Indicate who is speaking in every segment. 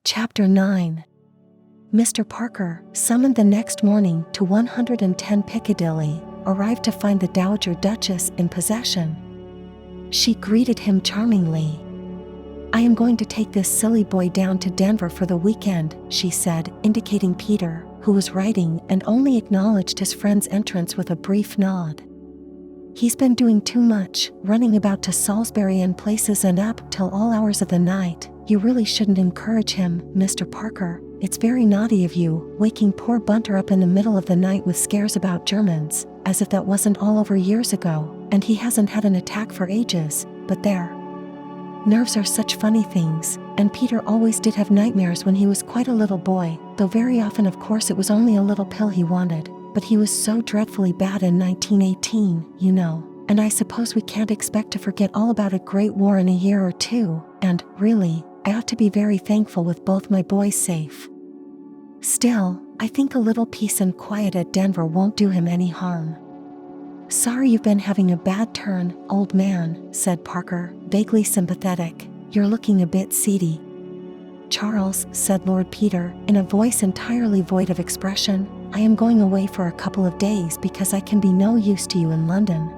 Speaker 1: Chapter 9. Mr. Parker, summoned the next morning to 110 Piccadilly, arrived to find the Dowager Duchess in possession. She greeted him charmingly. "I am going to take this silly boy down to Denver for the weekend," she said, indicating Peter, who was writing and only acknowledged his friend's entrance with a brief nod. "He's been doing too much, running about to Salisbury and places and up till all hours of the night. You really shouldn't encourage him, Mr. Parker. It's very naughty of you, waking poor Bunter up in the middle of the night with scares about Germans, as if that wasn't all over years ago, and he hasn't had an attack for ages, but there. Nerves are such funny things, and Peter always did have nightmares when he was quite a little boy, though very often of course it was only a little pill he wanted, but he was so dreadfully bad in 1918, you know, and I suppose we can't expect to forget all about a great war in a year or two, and, really, I ought to be very thankful with both my boys safe. Still, I think a little peace and quiet at Denver won't do him any harm." "Sorry you've been having a bad turn, old man," said Parker, vaguely sympathetic. "You're looking a bit seedy." "Charles," said Lord Peter, in a voice entirely void of expression, "I am going away for a couple of days because I can be no use to you in London.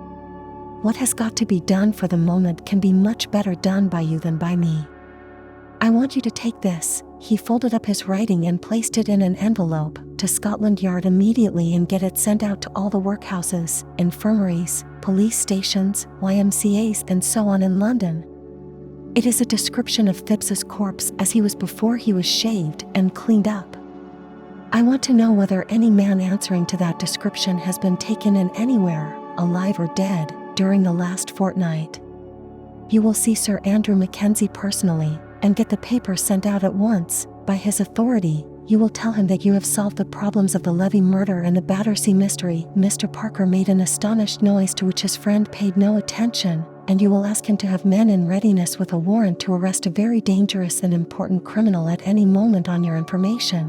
Speaker 1: What has got to be done for the moment can be much better done by you than by me. I want you to take this." He folded up his writing and placed it in an envelope, "to Scotland Yard immediately and get it sent out to all the workhouses, infirmaries, police stations, YMCAs and so on in London. It is a description of Phipps's corpse as he was before he was shaved and cleaned up. I want to know whether any man answering to that description has been taken in anywhere, alive or dead, during the last fortnight. You will see Sir Andrew Mackenzie personally, and get the paper sent out at once. By his authority, you will tell him that you have solved the problems of the Levy murder and the Battersea mystery." Mr. Parker made an astonished noise to which his friend paid no attention, "and you will ask him to have men in readiness with a warrant to arrest a very dangerous and important criminal at any moment on your information.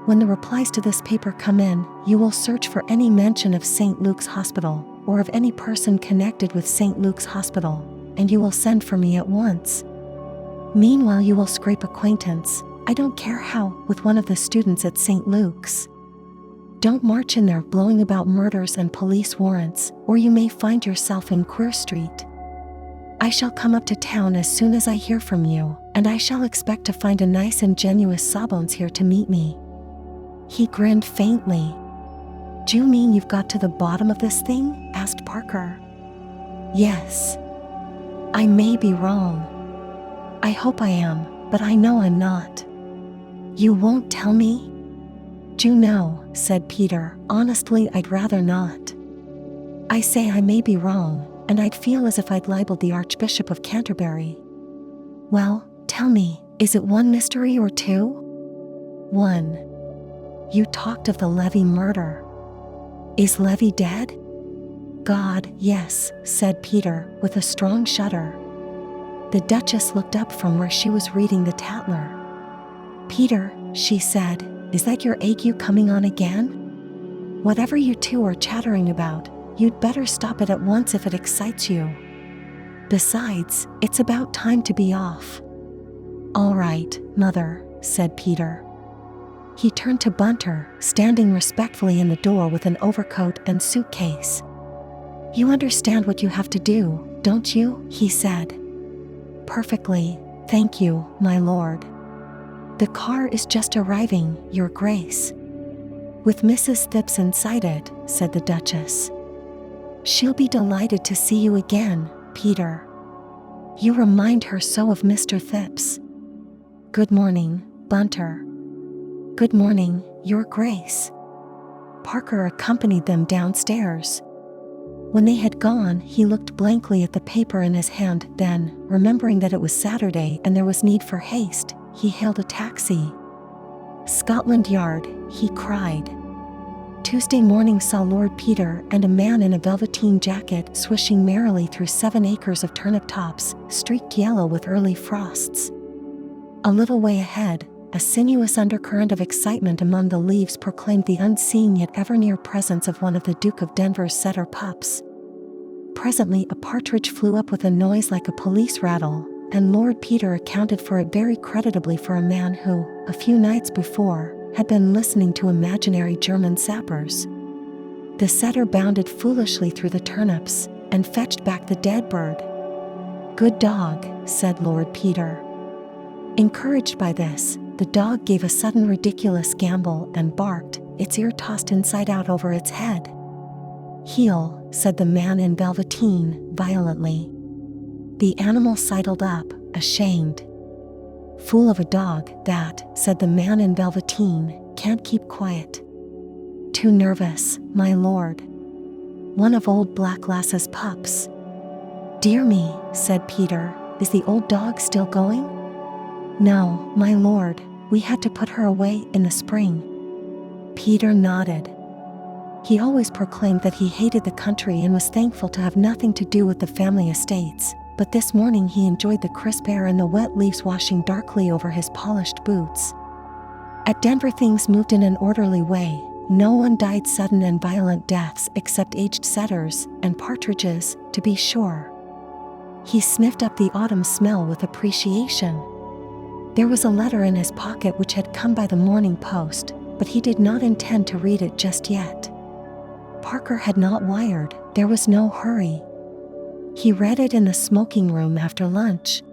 Speaker 1: When the replies to this paper come in, you will search for any mention of St. Luke's Hospital, or of any person connected with St. Luke's Hospital, and you will send for me at once. Meanwhile you will scrape acquaintance, I don't care how, with one of the students at St. Luke's. Don't march in there blowing about murders and police warrants, or you may find yourself in Queer Street. I shall come up to town as soon as I hear from you, and I shall expect to find a nice ingenuous Sawbones here to meet me." He grinned faintly. "Do you mean you've got to the bottom of this thing?" asked Parker. "Yes. I may be wrong. I hope I am, but I know I'm not." "You won't tell me?" "Do you know," said Peter, "honestly I'd rather not. I say I may be wrong, and I'd feel as if I'd libeled the Archbishop of Canterbury." "Well, tell me, is it one mystery or two?" "One. You talked of the Levy murder. Is Levy dead?" "God, yes," said Peter, with a strong shudder. The Duchess looked up from where she was reading the Tatler. "Peter," she said, "is that your ague coming on again? Whatever you two are chattering about, you'd better stop it at once if it excites you. Besides, it's about time to be off." "All right, Mother," said Peter. He turned to Bunter, standing respectfully in the door with an overcoat and suitcase. "You understand what you have to do, don't you?" he said. "Perfectly, thank you, my lord. The car is just arriving, your grace." "With Mrs. Phipps inside it," said the Duchess. "She'll be delighted to see you again, Peter. You remind her so of Mr. Phipps." "Good morning, Bunter." "Good morning, your grace." Parker accompanied them downstairs. When they had gone, he looked blankly at the paper in his hand, then, remembering that it was Saturday and there was need for haste, he hailed a taxi. "Scotland Yard," he cried. Tuesday morning saw Lord Peter and a man in a velveteen jacket swishing merrily through 7 acres of turnip tops, streaked yellow with early frosts. A little way ahead, a sinuous undercurrent of excitement among the leaves proclaimed the unseen yet ever-near presence of one of the Duke of Denver's setter pups. Presently a partridge flew up with a noise like a police rattle, and Lord Peter accounted for it very creditably for a man who, a few nights before, had been listening to imaginary German sappers. The setter bounded foolishly through the turnips and fetched back the dead bird. "Good dog," said Lord Peter. Encouraged by this, the dog gave a sudden ridiculous gambol and barked, its ear tossed inside out over its head. "Heel," said the man in velveteen, violently. The animal sidled up, ashamed. "Fool of a dog, that," said the man in velveteen, "can't keep quiet. Too nervous, my lord. One of old Black Lass's pups." "Dear me," said Peter, "is the old dog still going?" "No, my lord, we had to put her away in the spring." Peter nodded. He always proclaimed that he hated the country and was thankful to have nothing to do with the family estates, but this morning he enjoyed the crisp air and the wet leaves washing darkly over his polished boots. At Denver things moved in an orderly way. No one died sudden and violent deaths except aged setters and partridges, to be sure. He sniffed up the autumn smell with appreciation. There was a letter in his pocket which had come by the morning post, but he did not intend to read it just yet. Parker had not wired, there was no hurry. He read it in the smoking room after lunch.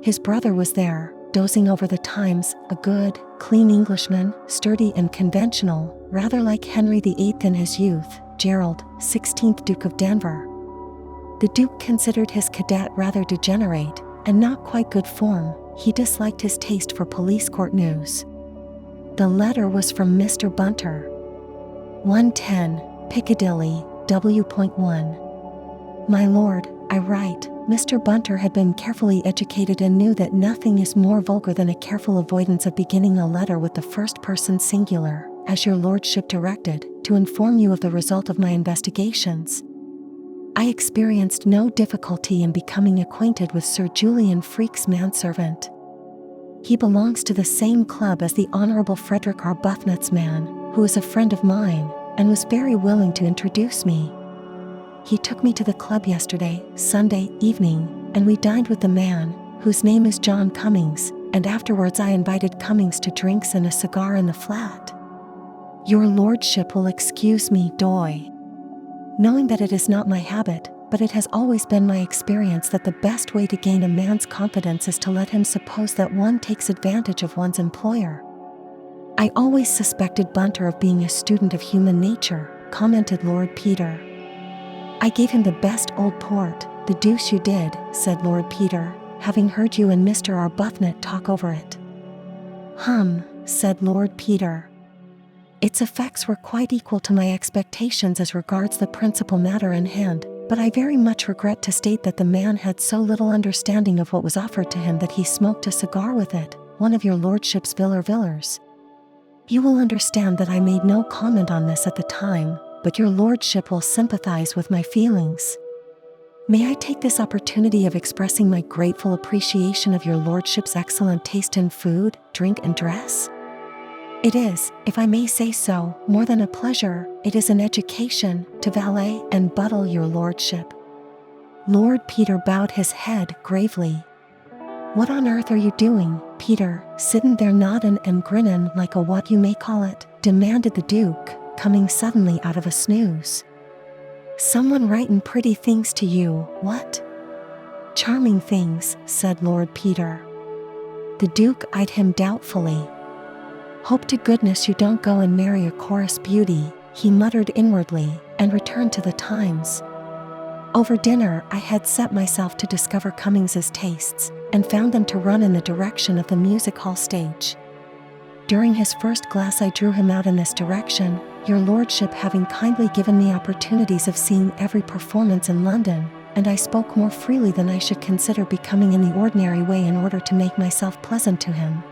Speaker 1: His brother was there, dozing over the Times, a good, clean Englishman, sturdy and conventional, rather like Henry VIII in his youth, Gerald, 16th Duke of Denver. The Duke considered his cadet rather degenerate, and not quite good form. He disliked his taste for police court news. The letter was from Mr. Bunter. 110, Piccadilly, W.1. My lord, I write. Mr. Bunter had been carefully educated and knew that nothing is more vulgar than a careful avoidance of beginning a letter with the first person singular, as your lordship directed, to inform you of the result of my investigations. I experienced no difficulty in becoming acquainted with Sir Julian Freke's manservant. He belongs to the same club as the Honorable Frederick Arbuthnot's man, who is a friend of mine, and was very willing to introduce me. He took me to the club yesterday, Sunday evening, and we dined with the man, whose name is John Cummings, and afterwards I invited Cummings to drinks and a cigar in the flat. Your lordship will excuse me, doy. Knowing that it is not my habit, but it has always been my experience that the best way to gain a man's confidence is to let him suppose that one takes advantage of one's employer. I always suspected Bunter of being a student of human nature, commented Lord Peter. I gave him the best old port. The deuce you did, said Lord Peter, having heard you and Mr. Arbuthnot talk over it. Said Lord Peter. Its effects were quite equal to my expectations as regards the principal matter in hand, but I very much regret to state that the man had so little understanding of what was offered to him that he smoked a cigar with it, one of your lordship's villers. You will understand that I made no comment on this at the time, but your lordship will sympathize with my feelings. May I take this opportunity of expressing my grateful appreciation of your lordship's excellent taste in food, drink and dress? It is, if I may say so, more than a pleasure, it is an education, to valet and buttle your lordship. Lord Peter bowed his head gravely. What on earth are you doing, Peter, sittin' there noddin' and grinnin' like a what you may call it, demanded the Duke, coming suddenly out of a snooze. Someone writin' pretty things to you, what? Charming things, said Lord Peter. The Duke eyed him doubtfully. Hope to goodness you don't go and marry a chorus beauty, he muttered inwardly, and returned to the Times. Over dinner I had set myself to discover Cummings's tastes, and found them to run in the direction of the music hall stage. During his first glass I drew him out in this direction, your lordship having kindly given me opportunities of seeing every performance in London, and I spoke more freely than I should consider becoming in the ordinary way in order to make myself pleasant to him.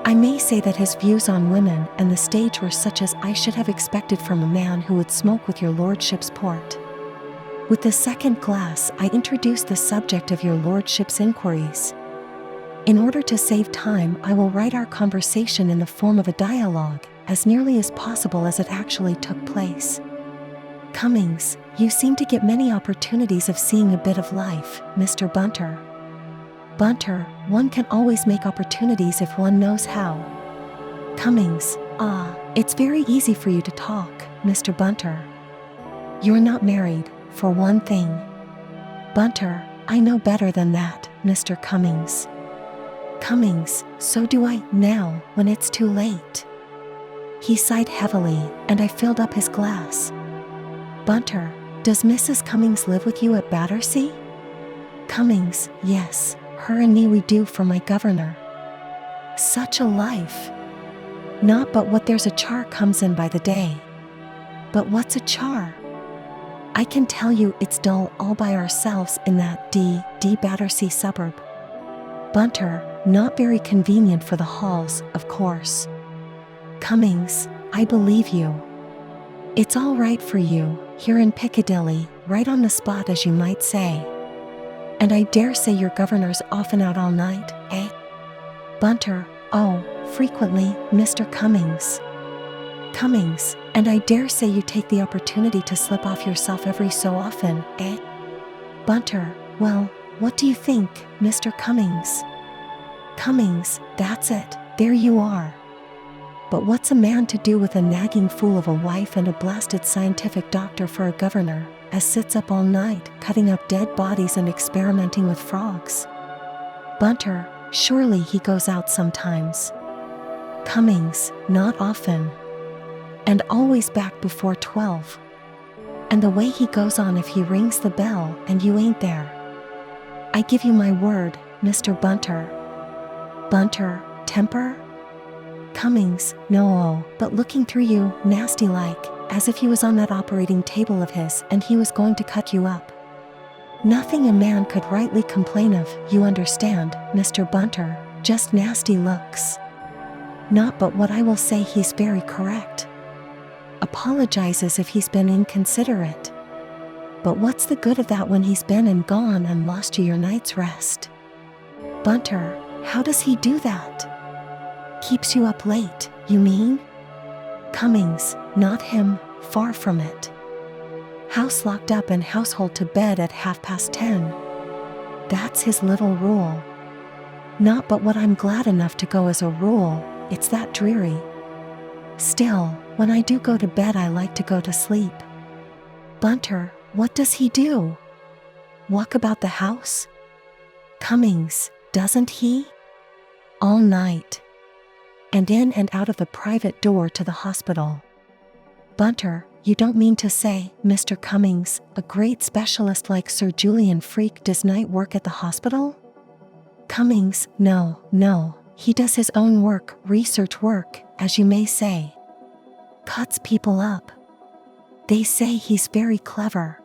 Speaker 1: I may say that his views on women and the stage were such as I should have expected from a man who would smoke with your lordship's port. With the second glass I introduced the subject of your lordship's inquiries. In order to save time I will write our conversation in the form of a dialogue, as nearly as possible as it actually took place. Cummings, you seem to get many opportunities of seeing a bit of life, Mr. Bunter. Bunter, one can always make opportunities if one knows how. Cummings, it's very easy for you to talk, Mr. Bunter. You're not married, for one thing. Bunter, I know better than that, Mr. Cummings. Cummings, so do I, now, when it's too late. He sighed heavily, and I filled up his glass. Bunter, does Mrs. Cummings live with you at Battersea? Cummings, yes, her and me we do for my governor. Such a life. Not but what there's a char comes in by the day. But what's a char? I can tell you it's dull all by ourselves in that D Battersea suburb. Bunter, not very convenient for the halls, of course. Cummings, I believe you. It's all right for you, here in Piccadilly, right on the spot as you might say. And I dare say your governor's often out all night, eh? Bunter, oh, frequently, Mr. Cummings. Cummings, and I dare say you take the opportunity to slip off yourself every so often, eh? Bunter, well, what do you think, Mr. Cummings? Cummings, that's it, there you are. But what's a man to do with a nagging fool of a wife and a blasted scientific doctor for a governor, as sits up all night, cutting up dead bodies and experimenting with frogs? Bunter, surely he goes out sometimes. Cummings, not often. And always back before 12. And the way he goes on if he rings the bell and you ain't there. I give you my word, Mr. Bunter. Bunter, temper? Cummings, no, but looking through you, nasty like, as if he was on that operating table of his and he was going to cut you up. Nothing a man could rightly complain of, you understand, Mr. Bunter, just nasty looks. Not but what I will say he's very correct. Apologizes if he's been inconsiderate. But what's the good of that when he's been and gone and lost you your night's rest? Bunter, how does he do that? Keeps you up late, you mean? Cummings, not him, far from it. House locked up and household to bed at 10:30. That's his little rule. Not but what I'm glad enough to go as a rule, it's that dreary. Still, when I do go to bed I like to go to sleep. Bunter, what does he do? Walk about the house? Cummings, doesn't he? All night. And in and out of the private door to the hospital. Bunter, you don't mean to say, Mr. Cummings, a great specialist like Sir Julian Freke does night work at the hospital? Cummings, no, he does his own work, research work, as you may say. Cuts people up. They say he's very clever.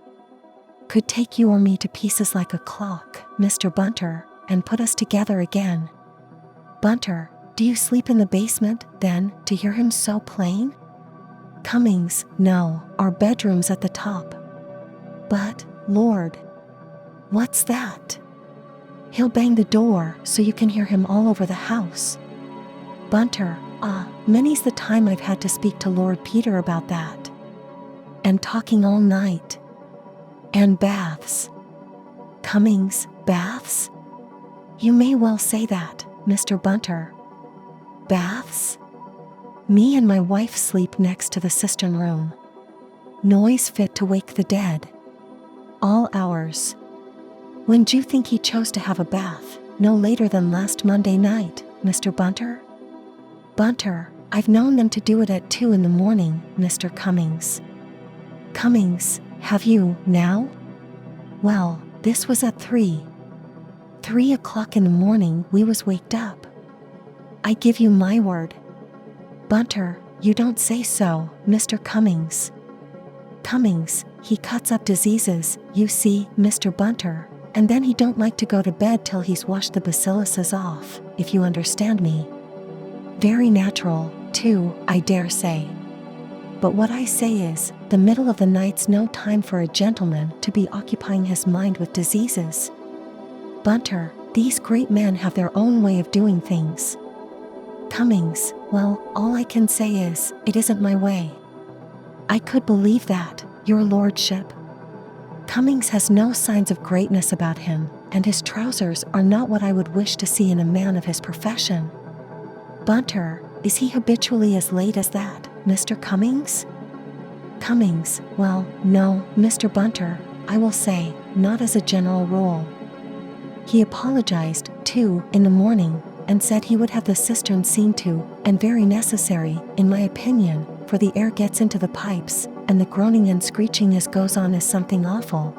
Speaker 1: Could take you or me to pieces like a clock, Mr. Bunter, and put us together again. Bunter, do you sleep in the basement, then, to hear him so plain? Cummings, no, our bedroom's at the top. But, Lord, what's that? He'll bang the door so you can hear him all over the house. Bunter, many's the time I've had to speak to Lord Peter about that. And talking all night. And baths. Cummings, baths? You may well say that, Mr. Bunter. Baths? Me and my wife sleep next to the cistern room. Noise fit to wake the dead. All hours. When d'you think he chose to have a bath, no later than last Monday night, Mr. Bunter? Bunter, I've known them to do it at 2 a.m, Mr. Cummings. Cummings, have you, now? Well, this was at 3. 3 o'clock in the morning we was waked up. I give you my word. Bunter, you don't say so, Mr. Cummings. Cummings, he cuts up diseases, you see, Mr. Bunter, and then he don't like to go to bed till he's washed the bacilluses off, if you understand me. Very natural, too, I dare say. But what I say is, the middle of the night's no time for a gentleman to be occupying his mind with diseases. Bunter, these great men have their own way of doing things. Cummings, well, all I can say is, it isn't my way. I could believe that, your lordship. Cummings has no signs of greatness about him, and his trousers are not what I would wish to see in a man of his profession. Bunter, is he habitually as late as that, Mr. Cummings? Cummings, well, no, Mr. Bunter, I will say, not as a general rule. He apologized, too, in the morning, and said he would have the cistern seen to, and very necessary, in my opinion, for the air gets into the pipes, and the groaning and screeching as goes on is something awful.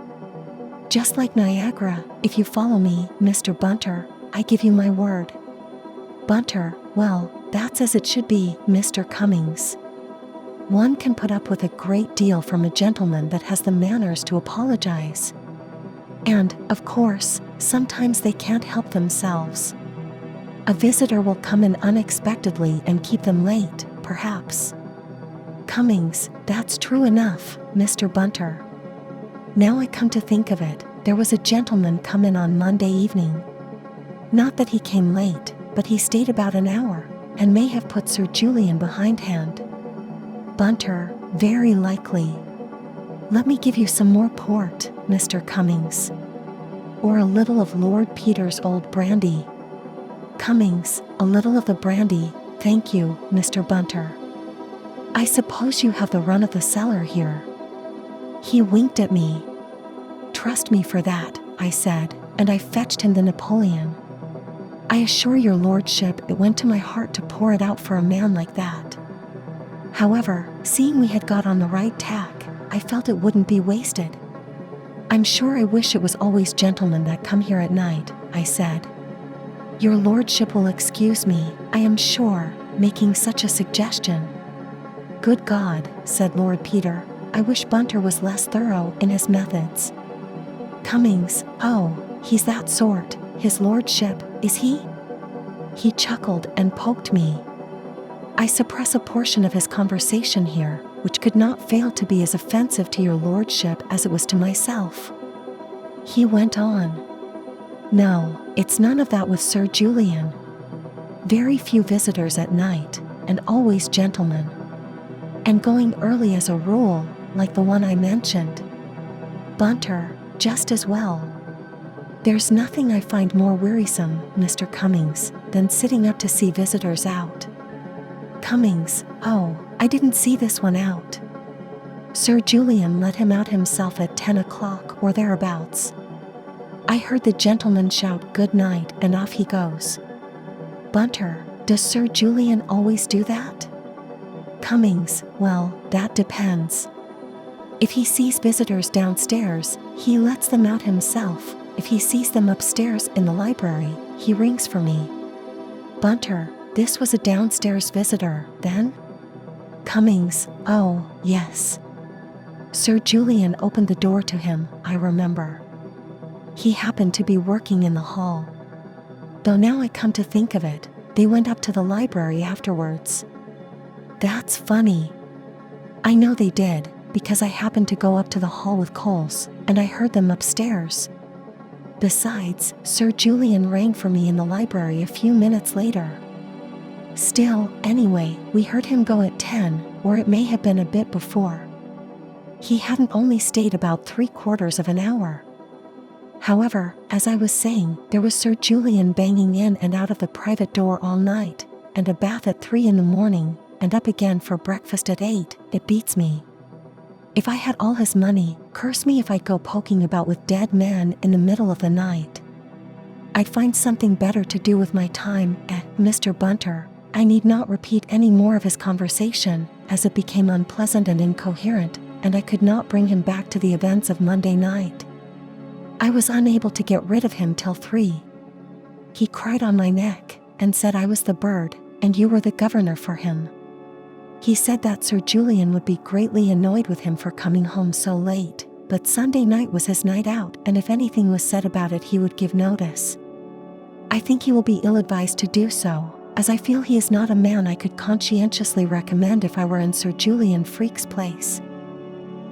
Speaker 1: Just like Niagara, if you follow me, Mr. Bunter, I give you my word. Bunter, well, that's as it should be, Mr. Cummings. One can put up with a great deal from a gentleman that has the manners to apologize. And, of course, sometimes they can't help themselves. A visitor will come in unexpectedly and keep them late, perhaps. Cummings, that's true enough, Mr. Bunter. Now I come to think of it, there was a gentleman come in on Monday evening. Not that he came late, but he stayed about an hour, and may have put Sir Julian behindhand. Bunter, very likely. Let me give you some more port, Mr. Cummings. Or a little of Lord Peter's old brandy. Cummings, a little of the brandy, thank you, Mr. Bunter. I suppose you have the run of the cellar here. He winked at me. Trust me for that, I said, and I fetched him the Napoleon. I assure your lordship it went to my heart to pour it out for a man like that. However, seeing we had got on the right tack, I felt it wouldn't be wasted. I'm sure I wish it was always gentlemen that come here at night, I said. Your lordship will excuse me, I am sure, making such a suggestion. Good God, said Lord Peter, I wish Bunter was less thorough in his methods. Cummings, oh, he's that sort, his lordship, is he? He chuckled and poked me. I suppress a portion of his conversation here, which could not fail to be as offensive to your lordship as it was to myself. He went on. No, it's none of that with Sir Julian. Very few visitors at night, and always gentlemen. And going early as a rule, like the one I mentioned. Bunter, just as well. There's nothing I find more wearisome, Mr. Cummings, than sitting up to see visitors out. Cummings, oh, I didn't see this one out. Sir Julian let him out himself at 10 o'clock or thereabouts. I heard the gentleman shout good night and off he goes. Bunter, does Sir Julian always do that? Cummings, well, that depends. If he sees visitors downstairs, he lets them out himself. If he sees them upstairs in the library, he rings for me. Bunter, this was a downstairs visitor, then? Cummings, oh, yes. Sir Julian opened the door to him, I remember. He happened to be working in the hall. Though now I come to think of it, they went up to the library afterwards. That's funny. I know they did, because I happened to go up to the hall with Coles, and I heard them upstairs. Besides, Sir Julian rang for me in the library a few minutes later. Still, anyway, we heard him go at 10, or it may have been a bit before. He hadn't only stayed about 3/4 of an hour. However, as I was saying, there was Sir Julian banging in and out of the private door all night, and a bath at 3 in the morning, and up again for breakfast at 8, it beats me. If I had all his money, curse me if I'd go poking about with dead men in the middle of the night. I'd find something better to do with my time, Mr. Bunter. I need not repeat any more of his conversation, as it became unpleasant and incoherent, and I could not bring him back to the events of Monday night. I was unable to get rid of him till 3. He cried on my neck, and said I was the bird, and you were the governor for him. He said that Sir Julian would be greatly annoyed with him for coming home so late, but Sunday night was his night out, and if anything was said about it he would give notice. I think he will be ill-advised to do so, as I feel he is not a man I could conscientiously recommend if I were in Sir Julian Freke's place.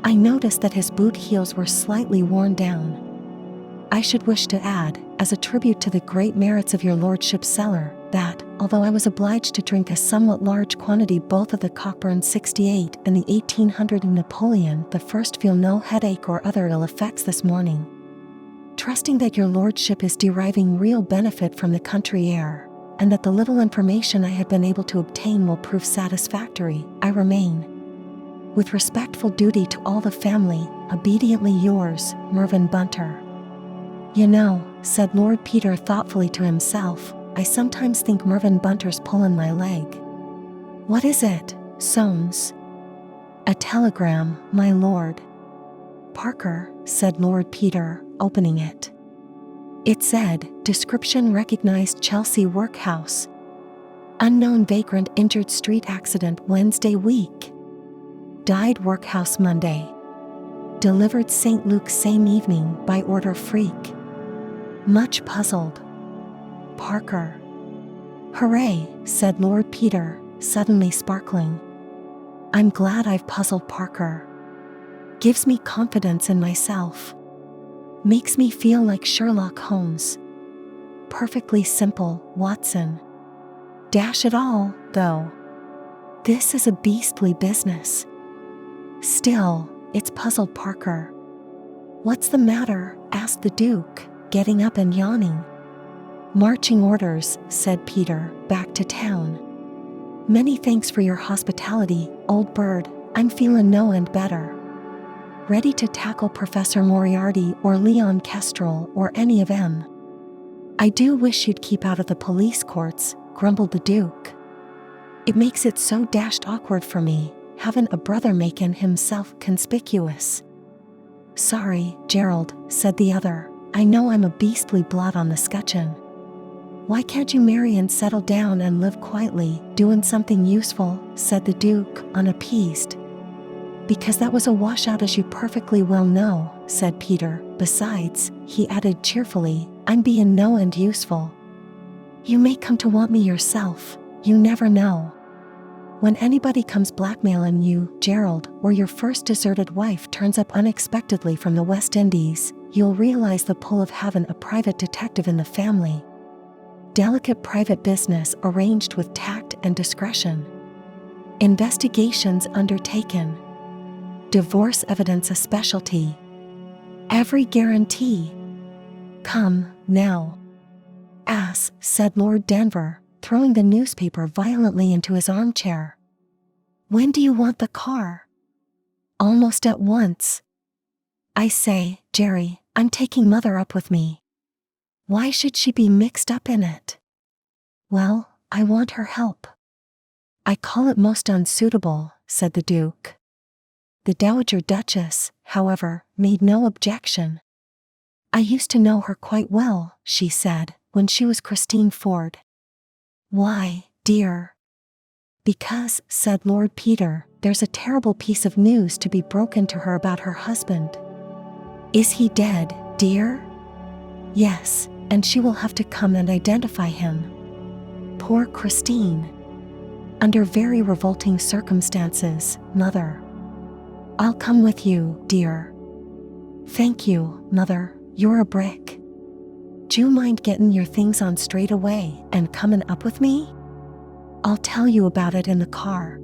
Speaker 1: I noticed that his boot heels were slightly worn down. I should wish to add, as a tribute to the great merits of your lordship's cellar, that, although I was obliged to drink a somewhat large quantity both of the Cockburn 68 and the 1800 Napoleon, the first feel no headache or other ill effects this morning. trusting that your lordship is deriving real benefit from the country air, and that the little information I have been able to obtain will prove satisfactory, I remain, with respectful duty to all the family, obediently yours, Mervyn Bunter. You know, said Lord Peter thoughtfully to himself, I sometimes think Mervyn Bunter's pulling my leg. What is it, Soames? A telegram, my lord. Parker, said Lord Peter, opening it. It said, description recognized Chelsea workhouse. Unknown vagrant injured street accident Wednesday week. Died workhouse Monday. Delivered St. Luke's same evening by order freak. Much puzzled. Parker. Hooray, said Lord Peter, suddenly sparkling. I'm glad I've puzzled Parker. Gives me confidence in myself. Makes me feel like Sherlock Holmes. Perfectly simple, Watson. Dash it all, though. This is a beastly business. Still, it's puzzled Parker. What's the matter? Asked the Duke, getting up and yawning. Marching orders, said Peter, back to town. Many thanks for your hospitality, old bird, I'm feeling no end better. Ready to tackle Professor Moriarty or Leon Kestrel or any of them. I do wish you'd keep out of the police courts, grumbled the Duke. It makes it so dashed awkward for me, having a brother making himself conspicuous. Sorry, Gerald, said the other, I know I'm a beastly blot on the scutcheon. Why can't you marry and settle down and live quietly, doing something useful, said the Duke, unappeased. Because that was a washout, as you perfectly well know, said Peter. Besides, he added cheerfully, I'm being no end useful. You may come to want me yourself, you never know. When anybody comes blackmailing you, Gerald, or your first deserted wife turns up unexpectedly from the West Indies, you'll realize the pull of having a private detective in the family. Delicate private business arranged with tact and discretion. Investigations undertaken. Divorce evidence a specialty. Every guarantee. Come, now. Ass, said Lord Denver, throwing the newspaper violently into his armchair. When do you want the car? Almost at once. I say, Jerry, I'm taking Mother up with me. Why should she be mixed up in it? Well, I want her help. I call it most unsuitable, said the Duke. The Dowager Duchess, however, made no objection. I used to know her quite well, she said, when she was Christine Ford. Why, dear? Because, said Lord Peter, there's a terrible piece of news to be broken to her about her husband. Is he dead, dear? Yes, and she will have to come and identify him. Poor Christine. Under very revolting circumstances, Mother. I'll come with you, dear. Thank you, Mother, you're a brick. D'you mind getting your things on straight away and coming up with me? I'll tell you about it in the car.